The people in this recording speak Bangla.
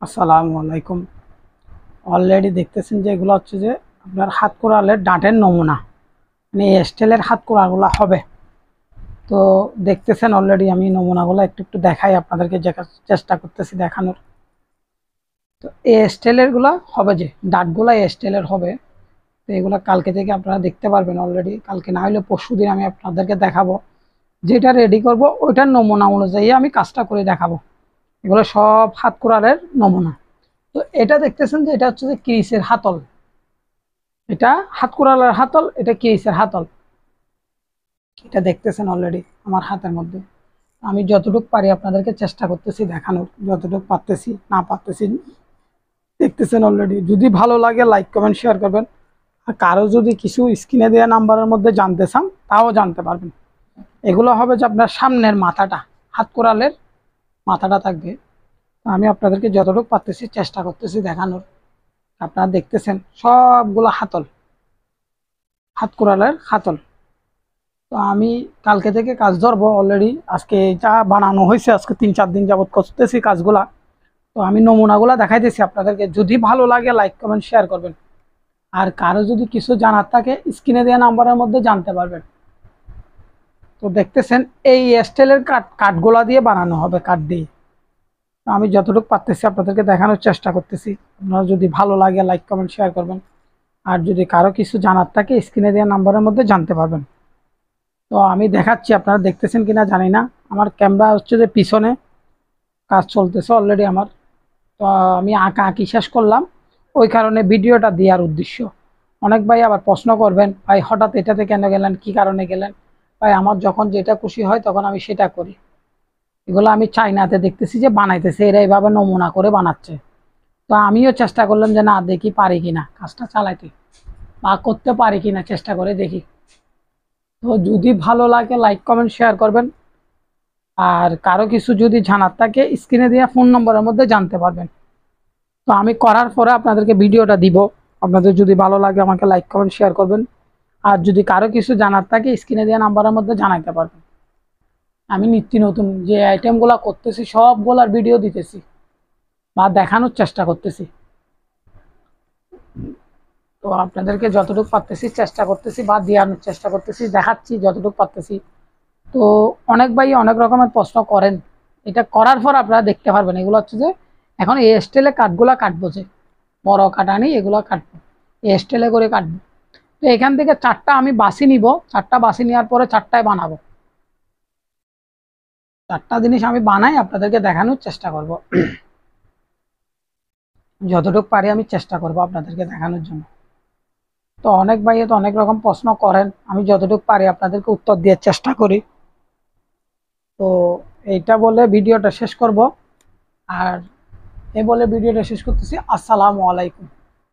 আসসালামু আলাইকুম। অলরেডি দেখতেছেন যে এগুলো হচ্ছে যে আপনার হাত কোড়ালের ডাঁটের নমুনা, মানে স্টিলের হাত কোড়াগুলো হবে। তো দেখতেছেন অলরেডি আমি নমুনাগুলো একটু একটু দেখাই আপনাদেরকে, চেষ্টা করতেছি দেখানোর। তো এই স্টিলের গুলা হবে, যে ডাঁটগুলা এই স্টিলের হবে। তো এগুলো কালকে থেকে আপনারা দেখতে পারবেন। অলরেডি কালকে না হলে পরশু দিন আমি আপনাদেরকে দেখাবো, যেটা রেডি করব ওইটার নমুনা অনুযায়ী আমি কাজটা করে দেখাবো। এগুলো সব হাত কোড়ালের নমুনা। তো এটা দেখতেছেন যে এটা হচ্ছে যে ক্রিসের হাতল, এটা হাত কুড়ালের হাতল, এটা কেসের হাতল। এটা দেখতেছেন অলরেডি আমার হাতের মধ্যে। আমি যতটুকু পারি আপনাদেরকে চেষ্টা করতেছি দেখানোর, যতটুকু পারতেছি, না পারতেছি দেখতেছেন অলরেডি। যদি ভালো লাগে লাইক কমেন্ট শেয়ার করবেন। আর কারো যদি কিছু স্ক্রিনে দেওয়া নাম্বারের মধ্যে জানতে চান তাও জানতে পারবেন। এগুলো হবে যে আপনার সামনের মাথাটা, হাত কোড়ালের মাথাটা থাকবে। আমি আপনাদেরকে যতটুকু পারতেছি চেষ্টা করতেছি দেখানোর। আপনারা দেখতেছেন সবগুলো হাতল, হাত কোড়ালের হাতল। তো আমি কালকে থেকে কাজ ধরবো। অলরেডি আজকে যা বানানো হয়েছে, আজকে 3-4 দিন যাবত করতেছি কাজগুলা। তো আমি নমুনাগুলা দেখাইতেছি আপনাদেরকে। যদি ভালো লাগে লাইক কমেন্ট শেয়ার করবেন। আর কারো যদি কিছু জানার থাকে স্ক্রিনে দেওয়া নাম্বারের মধ্যে জানতে পারবেন। তো দেখতেছেন এই স্টাইলের কাঠগুলা দিয়ে বানানো হবে, কাঠ দিয়ে। তো আমি যতটুকু পারতেছি আপনাদেরকে দেখানোর চেষ্টা করতেছি। আপনারা যদি ভালো লাগে লাইক কমেন্ট শেয়ার করবেন। আর যদি কারো কিছু জানার থাকে স্ক্রিনে দেওয়া নাম্বারের মধ্যে জানতে পারবেন। তো আমি দেখাচ্ছি, আপনারা দেখতেছেন কিনা জানি না। আমার ক্যামেরা হচ্ছে যে পিছনে কাজ চলতেছে অলরেডি আমার। তো আমি আঁকা আঁকি শেষ করলাম, ওই কারণে ভিডিওটা দেওয়ার উদ্দেশ্য। অনেক ভাই আবার প্রশ্ন করবেন, ভাই হঠাৎ এটাতে কেন গেলেন, কি কারণে গেলেন? ভাই আমার যখন যেটা খুশি হয় তখন আমি সেটা করি। এগুলো আমি চাইনাতে দেখতেছি যে বানাইতেছে, এরা এইভাবে নমুনা করে বানাচ্ছে। তো আমিও চেষ্টা করলাম যে না, দেখি পারি কিনা কাজটা চালাইতে, বা করতে পারি কিনা চেষ্টা করে দেখি। তো যদি ভালো লাগে লাইক কমেন্ট শেয়ার করবেন। আর কারো কিছু যদি জানার থাকে স্ক্রিনে দেওয়া ফোন নম্বরের মধ্যে জানতে পারবেন। তো আমি করার পরে আপনাদেরকে ভিডিওটা দিব। আপনাদের যদি ভালো লাগে আমাকে লাইক কমেন্ট শেয়ার করবেন। আর যদি কারো কিছু জানার থাকে স্ক্রিনে দেওয়া নাম্বারের মধ্যে জানাইতে পারবেন। আমি নিত্য নতুন যে আইটেমগুলো করতেছি সবগুলার ভিডিও দিতেছি বা দেখানোর চেষ্টা করতেছি। তো আপনাদেরকে যতটুকু পারতেছি চেষ্টা করতেছি বা দেওয়ানোর চেষ্টা করতেছি, দেখাচ্ছি যতটুকু পারতেছি। তো অনেক ভাই অনেক রকমের প্রশ্ন করেন, এটা করার পর আপনারা দেখতে পারবেন। এগুলো হচ্ছে যে এখন এই স্টাইলে কাঠগুলা কাটবো, যে বড় কাটানি এগুলো কাটবো, এই স্টাইলে করে কাটবো। তো এখান থেকে 4টা আমি বাছি নিব, 4টা বাছি নেওয়ার পরে 4টায় বানাবো। 4টা জিনিস আমি বানাই আপনাদেরকে দেখানোর চেষ্টা করব। যতটুকু পারি আমি চেষ্টা করব আপনাদেরকে দেখানোর জন্য। তো অনেক ভাই তো অনেক রকম প্রশ্ন করেন, আমি যতটুকু পারি আপনাদেরকে উত্তর দেওয়ার চেষ্টা করি। তো এইটা বলে ভিডিওটা শেষ করব। আর বলে ভিডিওটা শেষ করতেছি। আসসালামু আলাইকুম।